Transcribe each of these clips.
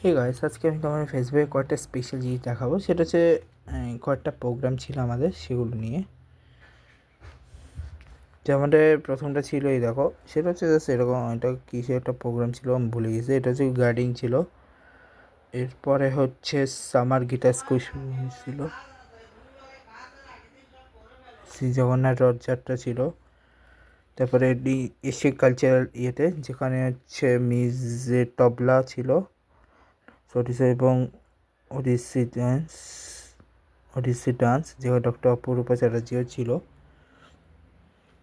Hey guys, আজকে আমি তোমার ফেসবুকে কয়েকটা স্পেশাল জিনিস দেখাবো। সেটা হচ্ছে কয়েকটা প্রোগ্রাম ছিল আমাদের, সেগুলো নিয়ে। যে আমাদের প্রথমটা ছিল, এই দেখো, সেটা হচ্ছে জাস্ট এরকম, এটা কিসে একটা প্রোগ্রাম ছিল আমি ভুলে গেছি। এটা হচ্ছে গার্ডিং ছিল। এরপরে হচ্ছে সামার গিটার স্কুল ছিল, শ্রী জগন্নাথ রথযাত্রা ছিল। তারপরে এশিয়া কালচারাল ইয়েতে, যেখানে হচ্ছে মিউজিক তবলা ছিল, সরিষা এবং ওডিসি ডান্স, যেখানে ডক্টর অপরূপা চ্যাটার্জিও ছিল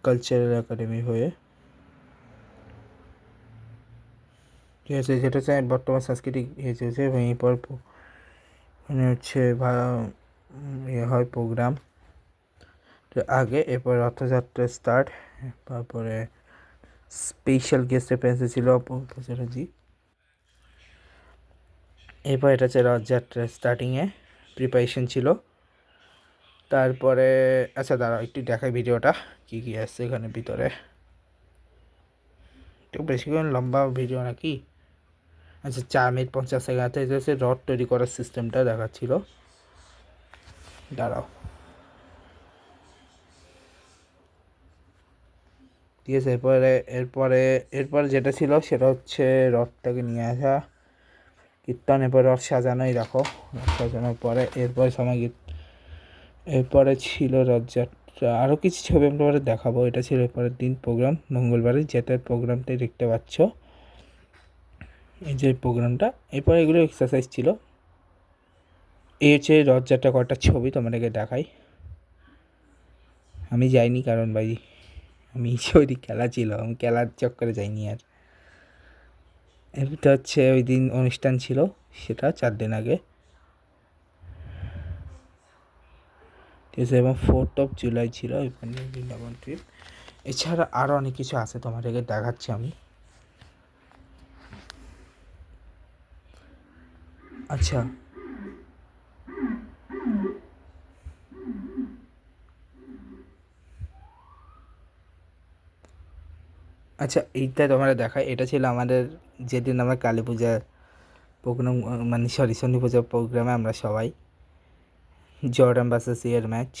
কালচারাল একাডেমি হয়ে। ঠিক আছে, যেটা হচ্ছে বর্তমান সাংস্কৃতিক ইয়ে চলছে, এবং এরপর মানে হচ্ছে ইয়ে হয় প্রোগ্রাম আগে, এরপর রথযাত্রা স্টার্ট। তারপরে স্পেশাল গেস্ট অ্যাপিয়ারেন্সে ছিল অপরূপা চ্যাটার্জি। এরপর এটা হচ্ছে রথযাত্রা স্টার্টিংয়ে প্রিপারেশন ছিল। তারপরে আচ্ছা দাঁড়াও একটু দেখাই ভিডিওটা কী কী আসছে এখানে ভিতরে। একটু বেশিক্ষণ লম্বা ভিডিও নাকি? আচ্ছা, 4 মিনিট 50 সেকেন্ড। এটা হচ্ছে রড তৈরি করার সিস্টেমটা দেখাচ্ছিল। দাঁড়াও, ঠিক আছে। এরপরে যেটা ছিল সেটা হচ্ছে রথটাকে নিয়ে আসা, কীর্তন, এরপর রথ সাজানোই রাখো। রথ সাজানোর পরে এরপরে এরপরে ছিল রথযাত্রা। আরও কিছু ছবি আমি তোমাদের দেখাবো। এটা ছিল এরপরের দিন প্রোগ্রাম, মঙ্গলবারে, যেটার প্রোগ্রামটাই দেখতে পাচ্ছ, এই যে প্রোগ্রামটা। এরপর এগুলো এক্সারসাইজ ছিল। এই হচ্ছে রথযাত্রা কটা ছবি তোমাদেরকে দেখাই। আমি যাইনি কারণ ভাই আমি ওই খেলা ছিল, আমি খেলার চক্করে যাইনি। আর এটা হচ্ছে ওই দিন অনুষ্ঠান ছিল, সেটা 4 দিন আগে, ঠিক আছে। এবং 4th জুলাই ছিল এখানে বৃন্দাবন ট্রিপ। এছাড়া আরও অনেক কিছু আছে, তোমাদেরকে দেখাচ্ছি আমি। আচ্ছা আচ্ছা, এইটা তোমরা দেখায়। এটা ছিল আমাদের যেদিন আমরা কালী পূজার প্রোগ্রাম, মানে সরি শনি পূজার প্রোগ্রামে আমরা সবাই, জর্ডান ভার্সেস এর ম্যাচ।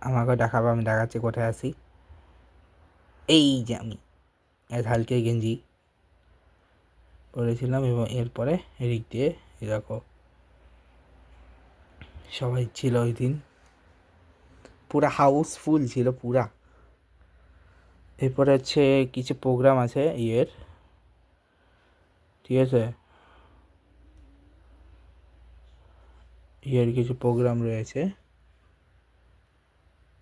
আমাকে দেখাবো, আমি দেখাচ্ছি কোথায় আছি। এই যে আমি হালকে গেঞ্জি পরেছিলাম, এবং এরপরে এদিক দিয়ে দেখো সবাই ছিল ওই দিন, পুরা হাউসফুল ছিল পুরা। এরপরে হচ্ছে কিছু প্রোগ্রাম আছে ইয়ের, ঠিক আছে, ইয়ের কিছু প্রোগ্রাম রয়েছে,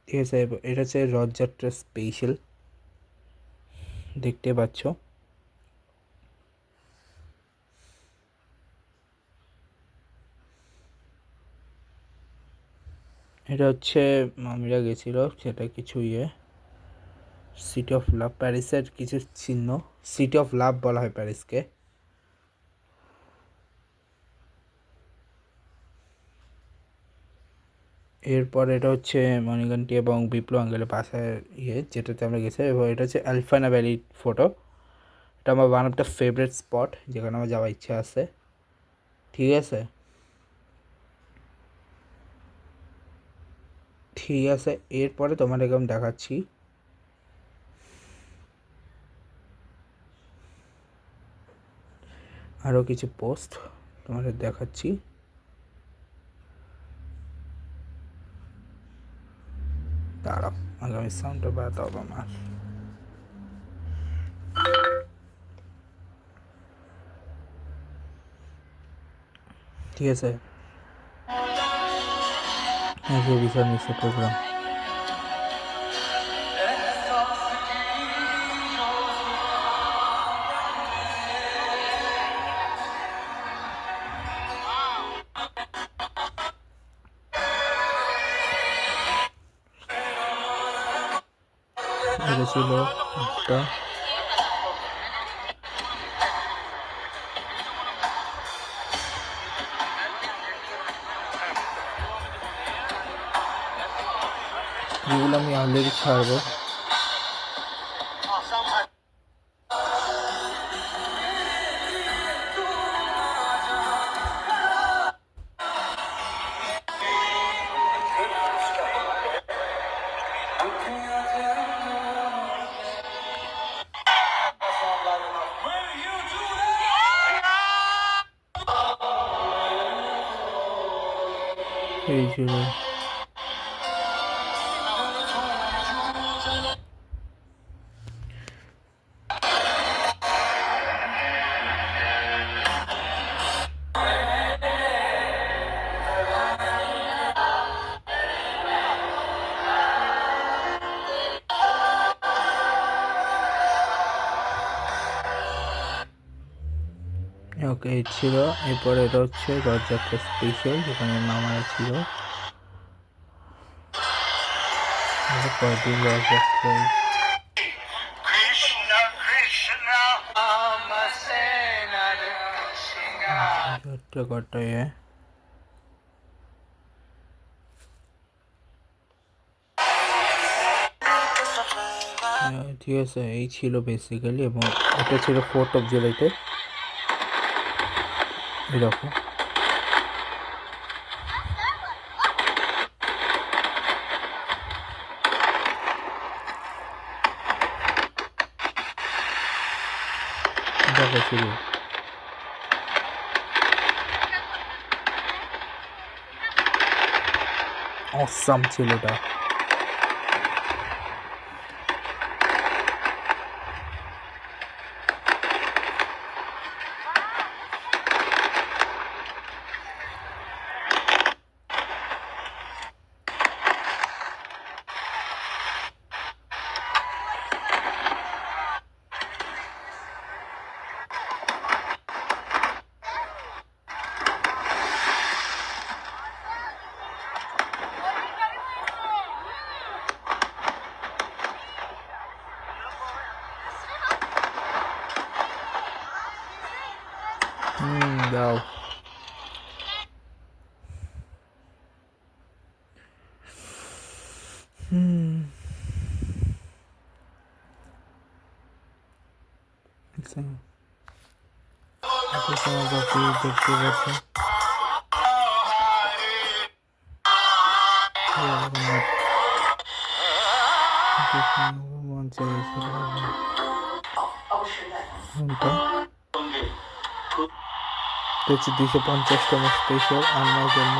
ঠিক আছে। এটা হচ্ছে রথযাত্রা স্পেশাল, দেখতে পাচ্ছ। এটা হচ্ছে মামিরা গেছিল, সেটা কিছু সিটি অফ লাভ, প্যারিসের কিছু চিহ্ন। সিটি অফ লাভ বলা হয় প্যারিসকে। এরপর এটা হচ্ছে মণিকান্তি এবং বিপ্লব আঙ্গেলের পাশের যেটাতে আমরা গেছি। এবং এটা হচ্ছে আলফানা ভ্যালি ফটো। এটা আমার one of the favourite sport, যেখানে আমার যাওয়ার ইচ্ছা আছে, ঠিক আছে। ঠিক আছে, এরপরে তোমাদেরকে আমি দেখাচ্ছি আরও কিছু পোস্ট, তোমাদের দেখাচ্ছি। দাঁড়াও, আগামী সাউন্ডটা বাড়াতে হবে আমার, ঠিক আছে। বিশাল মিশ্র প্রোগ্রাম। এটা ছিল একটা, যেগুলো আমি অলরেডি ছাড়বো। এই ছিল ওকে, এই ছিল। এরপরে এটা হচ্ছে রথযাত্রা স্পেশাল, যেখানে মামারা ছিল। পরের দিন রথযাত্রায় ঘটায়। ঠিক আছে, এই ছিল বেসিক্যালি। এবং এটা ছিল 4th of July-তে এরকম। দেখা ছিল অসাম ছিল এটা। দাও। দেখতে পাচ্ছি মঞ্চে গেছিল হচ্ছে 250তম স্পেশাল আমার জন্য।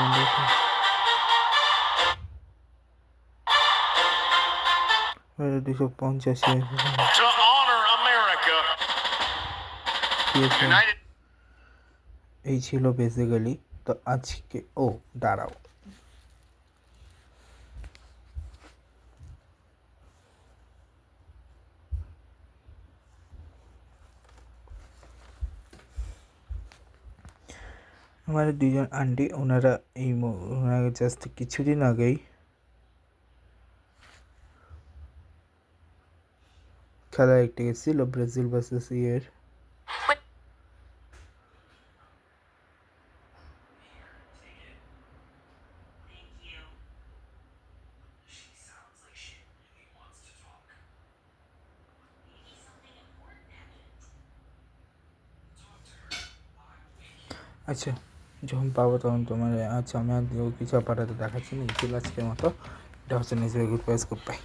250 এই ছিল বেসিক্যালি। তো আজকে দাঁড়াও, আমার 2জন আন্টি, ওনারা ওনারা জাস্ট কিছুদিন আগেই খেলা একটা গেছিল, ব্রাজিল ভার্সেস ইয়ের। আচ্ছা, যখন পাবো তখন তোমার আমি আর কিছু পাঠাতে দেখাচ্ছি না। ছিল আজকের মতো। এটা হচ্ছে নিজের গুড বাই।